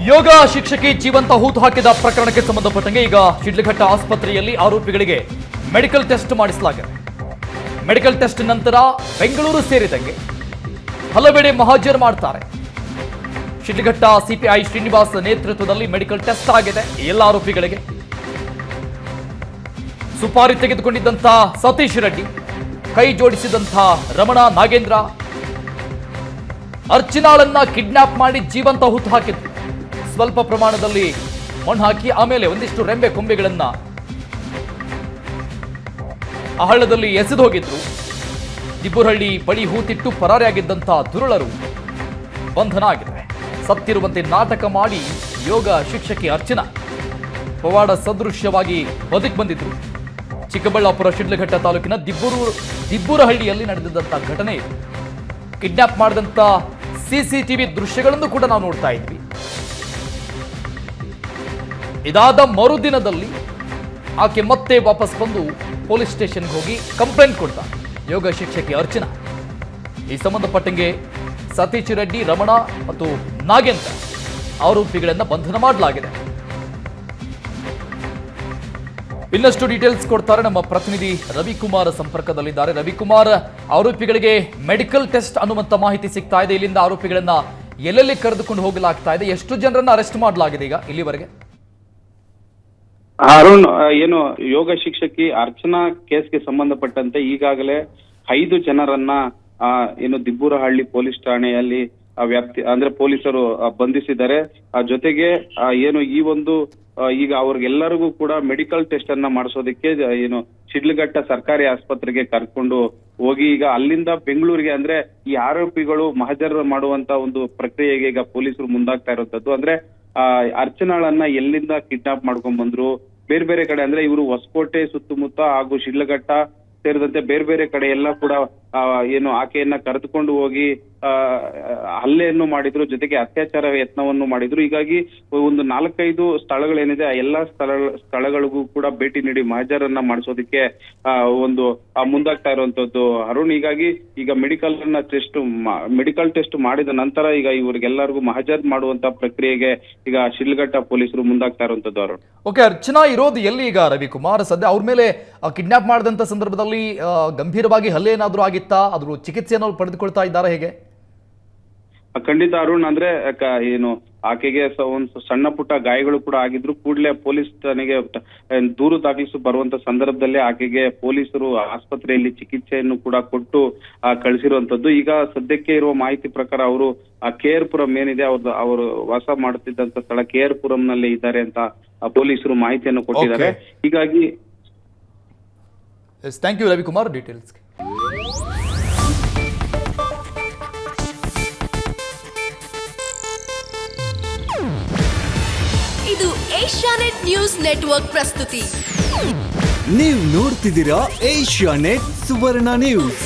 ಯೋಗ ಶಿಕ್ಷಕಿ ಜೀವಂತ ಹೂತು ಹಾಕಿದ ಪ್ರಕರಣಕ್ಕೆ ಸಂಬಂಧಪಟ್ಟಂಗೆ ಈಗ ಶಿಡ್ಲಘಟ್ಟ ಆಸ್ಪತ್ರೆಯಲ್ಲಿ ಆರೋಪಿಗಳಿಗೆ ಮೆಡಿಕಲ್ ಟೆಸ್ಟ್ ಮಾಡಿಸಲಾಗಿದೆ. ಮೆಡಿಕಲ್ ಟೆಸ್ಟ್ ನಂತರ ಬೆಂಗಳೂರು ಸೇರಿದಂಗೆ ಹಲವೆಡೆ ಮಹಾಜರ್ ಮಾಡ್ತಾರೆ. ಶಿಡ್ಲಘಟ್ಟ ಸಿಪಿಐ ಶ್ರೀನಿವಾಸ್ ನೇತೃತ್ವದಲ್ಲಿ ಮೆಡಿಕಲ್ ಟೆಸ್ಟ್ ಆಗಿದೆ ಎಲ್ಲ ಆರೋಪಿಗಳಿಗೆ. ಸುಪಾರಿ ತೆಗೆದುಕೊಂಡಿದ್ದಂಥ ಸತೀಶ್ ರೆಡ್ಡಿ, ಕೈ ಜೋಡಿಸಿದಂಥ ರಮಣ ನಾಗೇಂದ್ರ, ಅರ್ಚನಾಳನ್ನ ಕಿಡ್ನಾಪ್ ಮಾಡಿ ಜೀವಂತ ಹುತ್ತು ಹಾಕಿದ್ರು. ಸ್ವಲ್ಪ ಪ್ರಮಾಣದಲ್ಲಿ ಮಣ್ಣು ಹಾಕಿ ಆಮೇಲೆ ಒಂದಿಷ್ಟು ರೆಂಬೆ ಕೊಂಬೆಗಳನ್ನ ಆ ಹಳ್ಳದಲ್ಲಿ ಎಸೆದು ಹೋಗಿದ್ರು. ದಿಬ್ಬುರಹಳ್ಳಿ ಬಳಿ ಹೂತಿಟ್ಟು ಪರಾರಿಯಾಗಿದ್ದಂಥ ದುರುಳರು ಬಂಧನ ಆಗಿದ್ದಾರೆ. ಸತ್ತಿರುವಂತೆ ನಾಟಕ ಮಾಡಿ ಯೋಗ ಶಿಕ್ಷಕಿ ಅರ್ಚನಾ ಪವಾಡ ಸದೃಶ್ಯವಾಗಿ ಬದುಕು ಬಂದಿದ್ರು. ಚಿಕ್ಕಬಳ್ಳಾಪುರ ಶಿಡ್ಲಘಟ್ಟ ತಾಲೂಕಿನ ದಿಬ್ಬುರಹಳ್ಳಿಯಲ್ಲಿ ನಡೆದಿದ್ದಂಥ ಘಟನೆ ಇದು. ಕಿಡ್ನಾಪ್ ಮಾಡಿದಂಥ ಸಿಸಿಟಿವಿ ದೃಶ್ಯಗಳನ್ನು ಕೂಡ ನಾವು ನೋಡ್ತಾ ಇದ್ವಿ. ಇದಾದ ಮರುದಿನದಲ್ಲಿ ಆಕೆ ಮತ್ತೆ ವಾಪಸ್ ಬಂದು ಪೊಲೀಸ್ ಸ್ಟೇಷನ್ಗೆ ಹೋಗಿ ಕಂಪ್ಲೇಂಟ್ ಕೊಡ್ತಾರೆ ಯೋಗ ಶಿಕ್ಷಕಿ ಅರ್ಚನಾ. ಈ ಸಂಬಂಧಪಟ್ಟಂಗೆ ಸತೀಶ್ ರೆಡ್ಡಿ, ರಮಣ ಮತ್ತು ನಾಗೇಂದ್ರ ಆರೋಪಿಗಳನ್ನ ಬಂಧನ ಮಾಡಲಾಗಿದೆ. ಇನ್ನಷ್ಟು ಡೀಟೇಲ್ಸ್ ಕೊಡ್ತಾರೆ ನಮ್ಮ ಪ್ರತಿನಿಧಿ ರವಿಕುಮಾರ್ ಸಂಪರ್ಕದಲ್ಲಿದ್ದಾರೆ. ರವಿಕುಮಾರ್, ಆರೋಪಿಗಳಿಗೆ ಮೆಡಿಕಲ್ ಟೆಸ್ಟ್ ಅನ್ನುವಂತ ಮಾಹಿತಿ ಸಿಗ್ತಾ ಇದೆ. ಇಲ್ಲಿಂದ ಆರೋಪಿಗಳನ್ನ ಎಲ್ಲೆಲ್ಲಿ ಕರೆದುಕೊಂಡು ಹೋಗಲಾಗ್ತಾ ಇದೆ? ಎಷ್ಟು ಜನರನ್ನ ಅರೆಸ್ಟ್ ಮಾಡಲಾಗಿದೆ ಈಗ ಇಲ್ಲಿವರೆಗೆ? ಅರುಣ್, ಏನು ಯೋಗ ಶಿಕ್ಷಕಿ ಅರ್ಚನಾ ಕೇಸ್ಗೆ ಸಂಬಂಧಪಟ್ಟಂತೆ ಈಗಾಗಲೇ 5 ಜನರನ್ನ ಏನು ದಿಬ್ಬುರಹಳ್ಳಿ ಪೊಲೀಸ್ ಠಾಣೆಯಲ್ಲಿ ವ್ಯಾಪ್ತಿ ಅಂದ್ರೆ ಪೊಲೀಸರು ಬಂಧಿಸಿದ್ದಾರೆ. ಜೊತೆಗೆ ಏನು ಈ ಒಂದು ಈಗ ಅವ್ರಿಗೆಲ್ಲರಿಗೂ ಕೂಡ ಮೆಡಿಕಲ್ ಟೆಸ್ಟ್ ಅನ್ನ ಮಾಡಿಸೋದಕ್ಕೆ ಏನು ಶಿಡ್ಲಘಟ್ಟ ಸರ್ಕಾರಿ ಆಸ್ಪತ್ರೆಗೆ ಕರ್ಕೊಂಡು ಹೋಗಿ ಈಗ ಅಲ್ಲಿಂದ ಬೆಂಗಳೂರಿಗೆ ಅಂದ್ರೆ ಈ ಆರೋಪಿಗಳು ಮಹಜರ್ ಮಾಡುವಂತ ಒಂದು ಪ್ರಕ್ರಿಯೆಗೆ ಈಗ ಪೊಲೀಸರು ಮುಂದಾಗ್ತಾ ಇರುವಂತದ್ದು. ಅಂದ್ರೆ ಅರ್ಚನಾಳನ್ನ ಎಲ್ಲಿಂದ ಕಿಡ್ನಾಪ್ ಮಾಡ್ಕೊಂಡ್ ಬಂದ್ರು, ಬೇರೆ ಬೇರೆ ಕಡೆ ಅಂದ್ರೆ ಇವರು ಹೊಸಕೋಟೆ ಸುತ್ತಮುತ್ತ ಹಾಗೂ ಶಿಡ್ಲಘಟ್ಟ ಸೇರಿದಂತೆ ಬೇರೆ ಬೇರೆ ಕಡೆ ಎಲ್ಲ ಕೂಡ ಏನು ಆಕೆಯನ್ನ ಕರೆದುಕೊಂಡು ಹೋಗಿ ಹಲ್ಲೆಯನ್ನು ಮಾಡಿದ್ರು, ಜೊತೆಗೆ ಅತ್ಯಾಚಾರ ಯತ್ನವನ್ನು ಮಾಡಿದ್ರು. ಹೀಗಾಗಿ ಒಂದು 4-5 ಸ್ಥಳಗಳೇನಿದೆ ಆ ಎಲ್ಲಾ ಸ್ಥಳಗಳಿಗೂ ಕೂಡ ಭೇಟಿ ನೀಡಿ ಮಹಜರನ್ನ ಮಾಡಿಸೋದಕ್ಕೆ ಒಂದು ಮುಂದಾಗ್ತಾ ಇರುವಂತದ್ದು ಅರುಣ್. ಹೀಗಾಗಿ ಈಗ ಮೆಡಿಕಲ್ ಟೆಸ್ಟ್ ಮಾಡಿದ ನಂತರ ಈಗ ಇವ್ರಿಗೆಲ್ಲರಿಗೂ ಮಹಜರ್ ಮಾಡುವಂತ ಪ್ರಕ್ರಿಯೆಗೆ ಈಗ ಶಿಡ್ಲಘಟ್ಟ ಪೊಲೀಸರು ಮುಂದಾಗ್ತಾ ಇರುವಂತದ್ದು ಅರುಣ್. ಓಕೆ, ಅರ್ಚನಾ ಇರೋದು ಎಲ್ಲಿ ಈಗ ರವಿಕುಮಾರ್? ಸದ್ಯ ಅವ್ರ ಮೇಲೆ ಕಿಡ್ನಾಪ್ ಮಾಡಿದಂತ ಸಂದರ್ಭದಲ್ಲಿ ಗಂಭೀರವಾಗಿ ಹಲ್ಲೆ ಏನಾದ್ರೂ ಆಗಿತ್ತಾ? ಅದ್ರ ಚಿಕಿತ್ಸೆಯನ್ನು ಪಡೆದುಕೊಳ್ತಾ ಇದ್ದಾರೆ ಹೇಗೆ? ಖಂಡಿತ ಅರುಣ್, ಅಂದ್ರೆ ಏನು ಆಕೆಗೆ ಒಂದು ಸಣ್ಣ ಪುಟ್ಟ ಗಾಯಗಳು ಕೂಡ ಆಗಿದ್ರು. ಕೂಡಲೇ ಪೊಲೀಸ್ ಠಾಣೆಗೆ ದೂರು ದಾಖಲಿಸಿ ಬರುವಂತ ಸಂದರ್ಭದಲ್ಲೇ ಆಕೆಗೆ ಪೊಲೀಸರು ಆಸ್ಪತ್ರೆಯಲ್ಲಿ ಚಿಕಿತ್ಸೆಯನ್ನು ಕೂಡ ಕೊಟ್ಟು ಕಳಿಸಿರುವಂತದ್ದು. ಈಗ ಸದ್ಯಕ್ಕೆ ಇರುವ ಮಾಹಿತಿ ಪ್ರಕಾರ ಅವರು KR ಪುರಂ ಏನಿದೆ ಅವರು ವಾಸ ಮಾಡುತ್ತಿದ್ದಂತ ಸ್ಥಳ KR ಪುರಂನಲ್ಲಿ ಇದ್ದಾರೆ ಅಂತ ಪೊಲೀಸರು ಮಾಹಿತಿಯನ್ನು ಕೊಟ್ಟಿದ್ದಾರೆ. ಹೀಗಾಗಿ ಥ್ಯಾಂಕ್ ಯು ರವಿಕುಮಾರ್ ಡೀಟೇಲ್ಸ್. ಇದು ಏಷ್ಯಾನೆಟ್ ನ್ಯೂಸ್ ನೆಟ್ವರ್ಕ್ ಪ್ರಸ್ತುತಿ. ನೀವು ನೋಡ್ತಿದ್ದೀರಾ ಏಷ್ಯಾನೆಟ್ ಸುವರ್ಣ ನ್ಯೂಸ್.